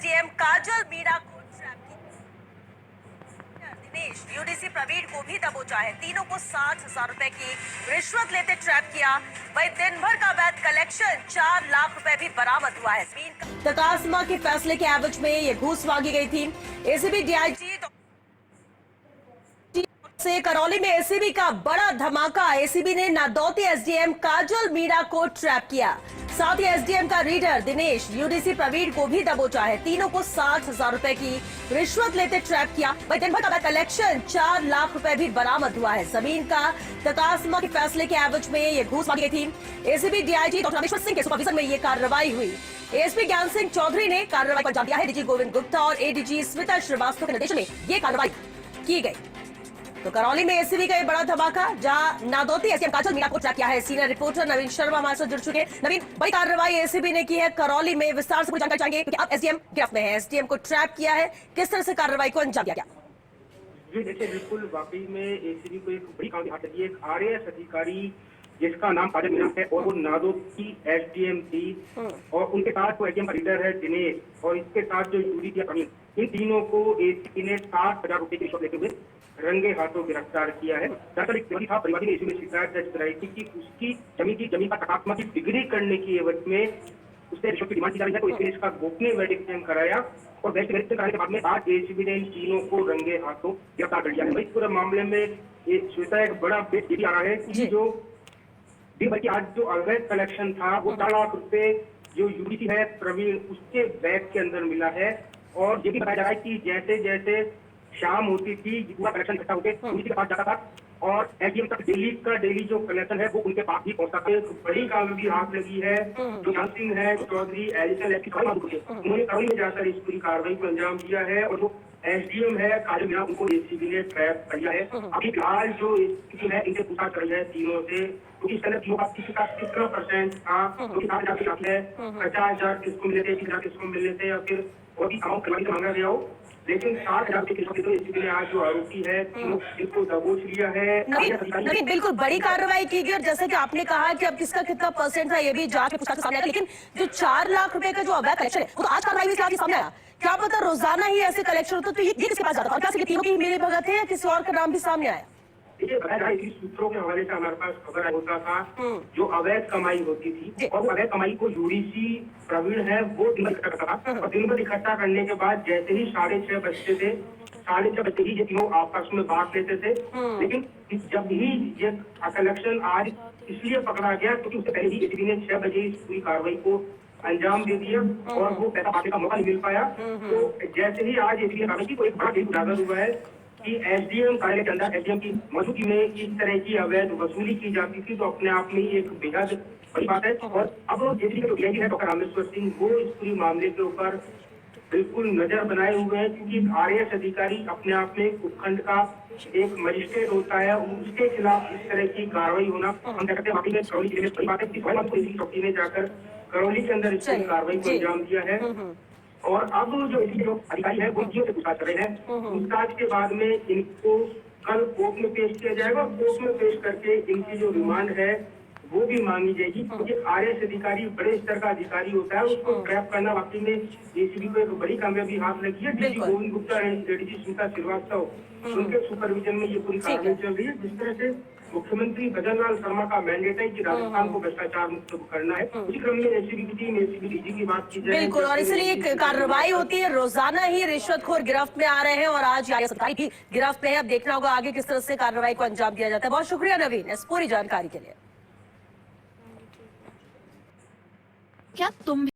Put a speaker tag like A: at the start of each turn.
A: SDM काजल मीणा को trap किया। Dinesh UDC Praveen को भी दबोचा है। तीनों को 60,000 रुपए की रिश्वत लेते ट्रैप किया। वही दिन भर का अवैध कलेक्शन 4 लाख रुपए भी बरामद हुआ है। तकासमा के फैसले के एवज में ये घूस मांगी गई थी। एसीबी डीआईजी से करौली में एसीबी का बड़ा धमाका। एसीबी ने नादौती एसडीएम काजल मीणा को ट्रैप किया। साथ ही एसडीएम का रीडर दिनेश यूडीसी प्रवीण को भी दबोचा है। तीनों को 60,000 रुपए की रिश्वत लेते ट्रैप किया। वही दिन भर का कलेक्शन 4 लाख रुपए भी बरामद हुआ है। जमीन का तकासमा के फैसले के एवज में ये घूस मांगी गई थी। ACB DIG doctor Rameshwar Singh के सुपरविजन में ये कार्रवाई हुई। एसपी ज्ञान सिंह चौधरी ने कार्रवाई को अंजाम दिया है। डीजी गोविंद गुप्ता और एडीजी स्मिता श्रीवास्तव के निर्देशन में ये कार्रवाई की गई। तो करौली में एसीबी का ये बड़ा धमाका, जहां नादौती एसडीएम काजल मीणा को ट्रैप किया है। सीनियर रिपोर्टर नवीन शर्मा हमारे साथ जुड़ चुके हैं। नवीन, बड़ी कार्रवाई एसीबी ने की है करौली में, विस्तार से पूरी जानकारी चाहेंगे क्योंकि अब एसडीएम गिरफ्त में है। एसडीएम को ट्रैप किया है, किस तरह से कार्रवाई को अंजाम दिया गया?
B: जी देखिए, बिल्कुल वाकई में एसीबी को एक बड़ी काम हाथ लगी है। एक आरएएस अधिकारी जिसका नाम काजल मीणा है और वो नादौती एसडीएम थी और उनके साथ वो एसडीएम का लीडर है दिनेश और इसके साथ जो यूडी दिया प्रवीण, इन तीनों को एसीबी ने 60,000 रुपए की रिश्वत लेते हुए रंगे हाथों गिरफ्तार किया है। दरअसल एक व्यक्ति था, परिवार ने इसी में शिकायत दर्ज कराई थी कि उसकी जमीन का तकासमा की डिग्री करने की एवज में उससे रिश्वत की डिमांड की जा रही है। तो इसलिए इसका गोपनीय मेडिकल एग्जाम कराया और वेरिफिकेशन कराने के बाद में आज एसीबी ने इन तीनों को रंगे हाथों गिरफ्तार कर लिया है। इस पूरे मामले में श्वेता एक बड़ा अपडेट ये भी आ रहा है कि जो बल्कि आज जो अवैध कलेक्शन था वो 4 लाख रुपए जो यूडीसी है प्रवीण उसके बैग के अंदर मिला है। और ये भी बताया जा रहा है कि जैसे जैसे शाम होती थी पूरा कलेक्शन इकट्ठा होकर यूडीसी के पास जाता था और एसडीएम तक डेली जो कलेक्शन है वो उनके पास भी पहुंचता था। तो बड़ी कामयाबी हाथ लगी है। जो ज्ञान सिंह है, चौधरी, एडिशनल एसपी उन्होंने करौली में जाकर इस पूरी कार्रवाई को अंजाम दिया है और जो एसडीएम है काजल मीणा उनको एसीबी ने ट्रैप कर लिया है। अभी फिलहाल जो स्थिति है इनसे पूछा कर रही है तीनों से, क्योंकि इसके अंदर तीनों का किसी का कितना परसेंट था, क्योंकि 60,000 है, 50,000 किसको मिले थे, 30,000 किसको मिले थे या फिर और भी अमाउंट करवाने का मांगा गया हो। लेकिन 60,000 के किस्म एसीबी ने आज जो आरोपी है इनको दबोच लिया है।
A: नवीन, बिल्कुल बड़ी कार्रवाई की गई और जैसे कि आपने कहा कि अब किसका कितना परसेंट था ये भी जांच में पूछताछ सामने आएगा। लेकिन जो 4 लाख रुपए का जो अवैध कलेक्शन है वो तो आज कार्रवाई में सामने आया। क्या पता रोजाना ही ऐसे कलेक्शन होता तो ये किसके पास जाता? और क्या तीनों की मेरे भगत है या किसी और का नाम भी सामने आया?
B: देखिए, बताया जा रहा है सूत्रों के हवाले से हमारे पास खबर होता था जो अवैध कमाई होती थी और वो अवैध कमाई को यूडीसी प्रवीण है वो दिन भर इकट्ठा करता था और दिन भर इकट्ठा करने के बाद जैसे ही 6:30 बजते थे 6:30 बजते ही ये तीनों आपस में बांट लेते थे। लेकिन जब ही ये कलेक्शन आज इसलिए पकड़ा गया क्योंकि उससे पहले ही एसीबी ने 6 बजे इस पूरी कार्रवाई को अंजाम दे दिया और वो पैसा पाने का मौका नहीं मिल पाया। तो जैसे ही आज एसीबी कार्रवाई को एक बड़ा दिन उजागर हुआ है कि एसडीएम कार्यालय के अंदर एसडीएम की मौजूदगी में इस तरह की अवैध वसूली की जाती थी तो अपने आप में ही एक बेहद बड़ी बात है। और अब एसीबी के जो डीआईजी है डॉक्टर रामेश्वर सिंह वो इस पूरी मामले के ऊपर बिल्कुल नजर बनाए हुए हैं, क्योंकि आरएएस अधिकारी अपने आप में उपखंड का एक मजिस्ट्रेट होता है, उसके खिलाफ इस तरह की कार्रवाई होना हम कहते हैं में करौली जिले में बड़ी बात है। चौकी ने जाकर करौली के अंदर इस कार्रवाई को अंजाम दिया है और अब जो इसके जो अधिकारी है वो से पूछताछ कर रहे हैं। पूछताछ के बाद में इनको कल कोर्ट में पेश किया जाएगा। कोर्ट में पेश करके इनकी जो रिमांड है वो भी मांगी जाएगी, क्योंकि आरएएस अधिकारी बड़े स्तर का अधिकारी होता है, उसको ट्रैप करना वाकई में एसीबी को एक बड़ी कामयाबी हाथ लगी है। डीजी गोविंद गुप्ता एडीजी स्मिता श्रीवास्तव उनके सुपरविजन में ये पूरी कार्रवाई चल रही है। जिस तरह से मुख्यमंत्री भजनलाल शर्मा का मैंडेट है कि राजस्थान को भ्रष्टाचार मुक्त करना है, उसी क्रम में एसीबी की टीम एसीबी डीजी की बात की जाए।
A: बिल्कुल, और इसलिए एक कार्रवाई होती है। रोजाना ही रिश्वतखोर गिरफ्त में आ रहे हैं और आज आरएएस अधिकारी भी गिरफ्त में है। अब देखना होगा आगे किस तरह से कार्रवाई को अंजाम दिया जाता है। बहुत शुक्रिया नवीन इस पूरी जानकारी के लिए।
C: क्या तुम